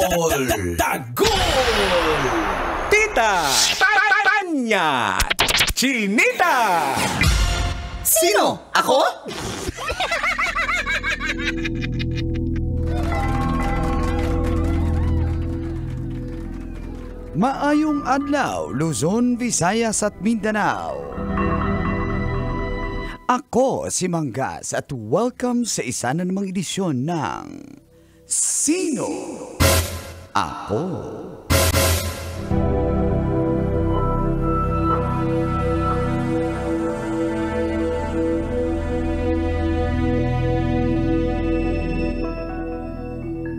Tagol! Tita! Tanya! Chinita! Sino? Ako? Maayong adlaw, Luzon, Visayas at Mindanao. Ako si Manggas at welcome sa isa na namang edisyon ng Sino Ako?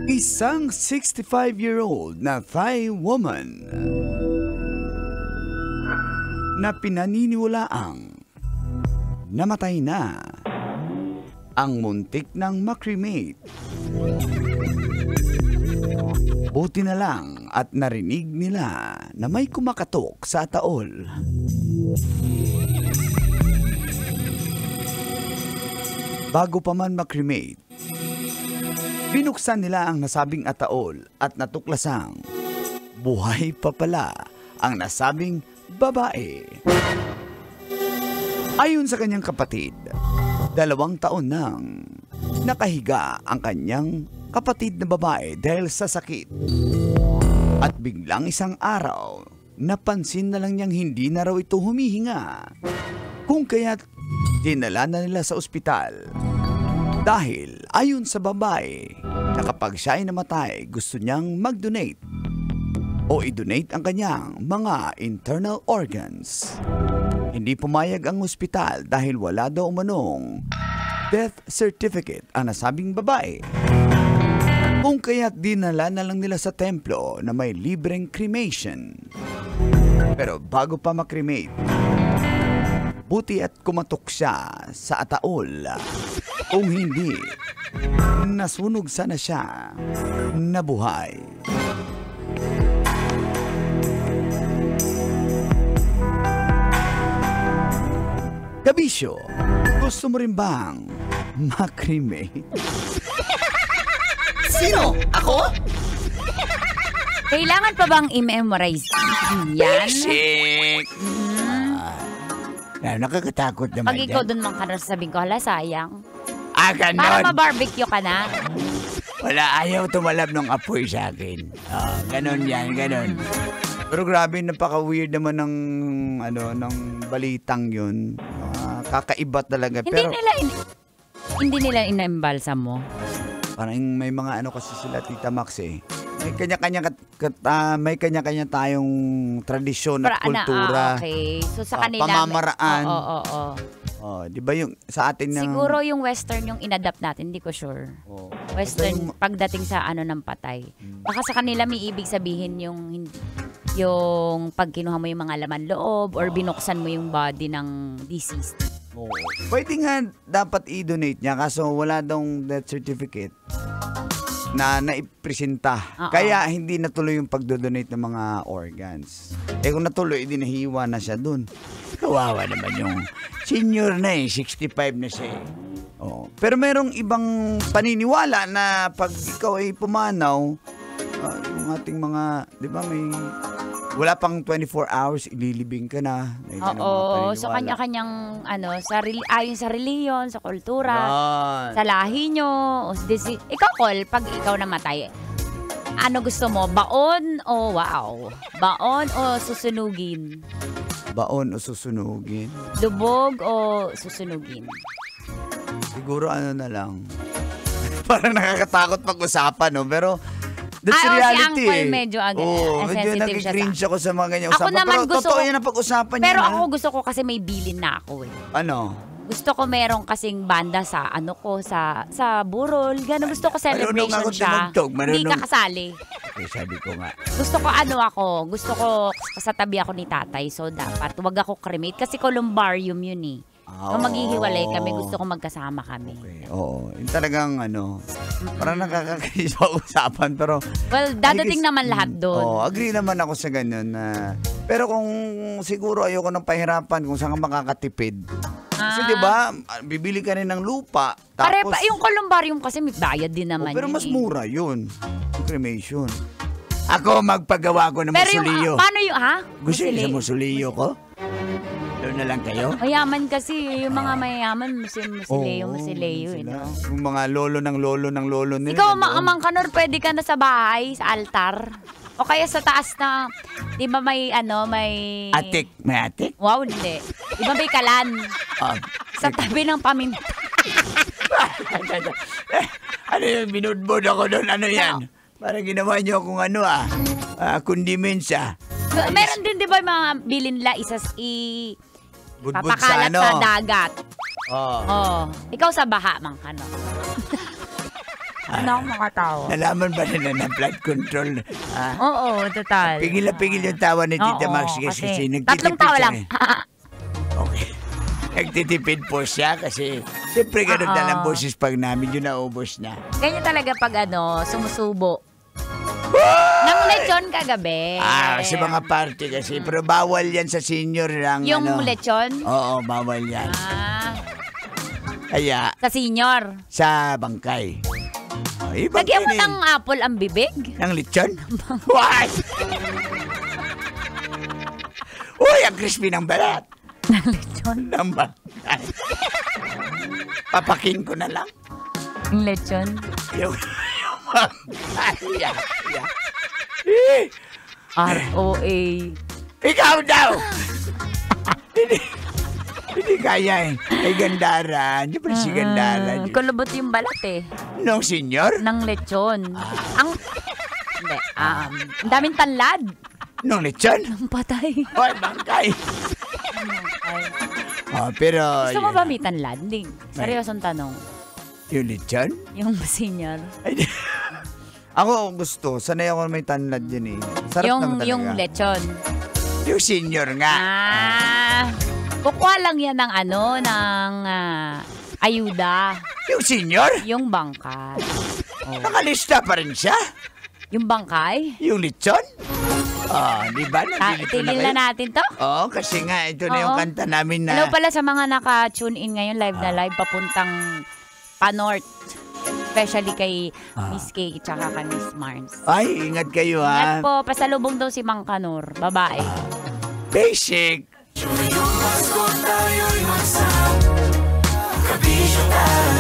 Isang 65-year-old na Thai woman na pinaniniwalaang namatay na ang muntik ng makremate. Buti na lang at narinig nila na may kumakatok sa taol. Bago pa man makremate, binuksan nila ang nasabing ataol at natuklasang buhay pa pala ang nasabing babae. Ayon sa kanyang kapatid, 2 taon nang nakahiga ang kanyang kapatid na babae dahil sa sakit. At biglang isang araw, napansin na lang niyang hindi na raw ito humihinga. Kung kaya't dinala na nila sa ospital. Dahil ayon sa babae na kapag siya ay namatay, gusto niyang mag-donate o i-donate ang kanyang mga internal organs. Hindi pumayag ang ospital dahil wala daw umanong death certificate ang nasabing babae. Kung kaya't dinala na lang nila sa templo na may libreng cremation. Pero bago pa makremate, buti at kumatok siya sa ataol. Kung hindi, nasunog sana siya na buhay. Kabisyo, gusto mo rin bang makremate? Sino? Ako? Kailangan pa bang i-memorize yan? Basic! Nakakatakot naman. Pag ikaw dun mga sabihin ko, hala, sayang. Ganon. Para ma-barbecue ka na. Wala, ayaw tumalab ng apoy sa akin. Ganon yan, ganon. Pero grabe, napaka-weird naman ng, ng balitang yun. Kakaiba talaga. Hindi nila ina-embalsa mo. Parang may mga kasi sila, Tita Max eh. May kanya-kanya tayong tradisyon at kultura. Okay. So sa kanila, pamamaraan. Oo. Di ba yung sa atin ng... Siguro yung western yung inadapt natin, hindi ko sure. Western pagdating sa ng patay. Baka sa kanila may ibig sabihin yung pag kinuha mo yung mga laman loob or binuksan mo yung body ng deceased. Pwede nga dapat i-donate niya kaso wala daw death certificate na naipresenta. Kaya hindi natuloy yung pagdodonate ng mga organs. Kung natuloy, nahiwa na siya dun. Kawawa naman yung senior na 65 na siya eh. Pero merong ibang paniniwala na pag ikaw ay pumanaw, yung ating mga, di ba wala pang 24 hours, ililibing ka na. Oo, so kanya-kanyang, ayon sa reliyon, sa kultura, sa lahi nyo. Ikaw, Col, pag ikaw namatay, ano gusto mo? Baon o wow? Baon o susunugin? Baon o susunugin? Lubog o susunugin? Siguro na lang. Parang nakakatakot pag-usapan, no? Pero that's reality si Uncle medyo medyo nag-cringe ako sa mga ganyan usapan. Pero totoo yan ang pag-usapan niya. Pero ako gusto ko kasi may bilin na ako eh. Ano? Gusto ko merong kasing banda sa sa Burol. Gano'n gusto ko celebration siya. Hindi ka kasali. Okay, sabi ko nga. Gusto ko sa tabi ako ni tatay. So dapat wag ako cremate kasi columbarium yun eh. Kung maghihiwalay kami, gusto ko magkasama kami. Okay, oo. Yung talagang parang nakakakainis pa usapan, pero... Well, dadating naman lahat doon. Agree naman ako sa ganyan. Pero kung siguro ayoko ng pahirapan kung saan ka makakatipid. Kasi diba, bibili ka rin ng lupa. Tapos, yung columbarium kasi may bayad din naman. pero mas mura yun. Yung cremation. Ako magpagawa ko ng Pero musuliyo. paano yung, ha? Gusto niyo sa musuliyo ko? Doon na lang kayo? Mayaman kasi, yung mga mayaman, musileyo, sila. no? Yung mga lolo ng lolo nila. Ikaw, Mang Kanor, pwede ka na sa bahay, sa altar. O kaya sa taas na, di ba may, may... Atik. May atik? Wow, hindi. Di ba may kalan? Sa tabi ng paminta. Ano yung binudbod ako doon? Ano yan? Parang ginawa niyo akong kondimensya. Meron din, di ba, mga bilin nila Budbud papakalat sa dagat. Oh. Ikaw sa baha, Mang Kanor. Ano ang mga tao? Nalaman ba nila na blood control? Oo, total. Pigil na pigil yung tawa ni Tita Max kasi tatlong tawa lang. Okay. Nagtitipid po siya kasi siyempre ganun na lang boses pag namin yun naubos na. Ganyan talaga pag sumusubo. Nang lechon kagabi. Sa mga party kasi. Pero bawal yan sa senior lang. Yung lechon? Oo, bawal yan. Kaya, sa senior? Sa bangkay. Lagyan mo ng apple ang bibig? Ng lechon? What? Uy, ang crispy ng balat. Ng lechon? Ng bangkay. Papakin ko na lang. Yung lechon? Yung bangkay. R.O.A. Ikaw daw! Hindi kaya Ay Gandara. Hindi pa si Gandara. Kulubot yung balat Nung senior? Ng lechon. Ang daming tanlad. Nung lechon? Nung patay. Hoy, bangkay. Pero... Gusto mo ba may tanlad? Hindi. Seryosong tanong. Yung lechon? Yung senior. Ako gusto. Sanay ako may tanlad yun Sarap naman talaga. Yung lechon. Yung senior nga. Kukuha lang yan ng ayuda. Yung senior? Yung bangkay. Nakalista pa rin siya? Yung bangkay? Yung lechon? Di ba? Itilin na natin to? Oo, kasi nga ito na yung kanta namin na... Hello pala sa mga naka-tune in ngayon, live na live, papuntang pa-north. Especially kay Miss Kay at saka kay Miss Mars. Ay, ingat kayo Ingat po, pasalubong daw si Mang Kanor, babae. Basic. Yung Pasko tayo'y magsama, kabisyo tayo.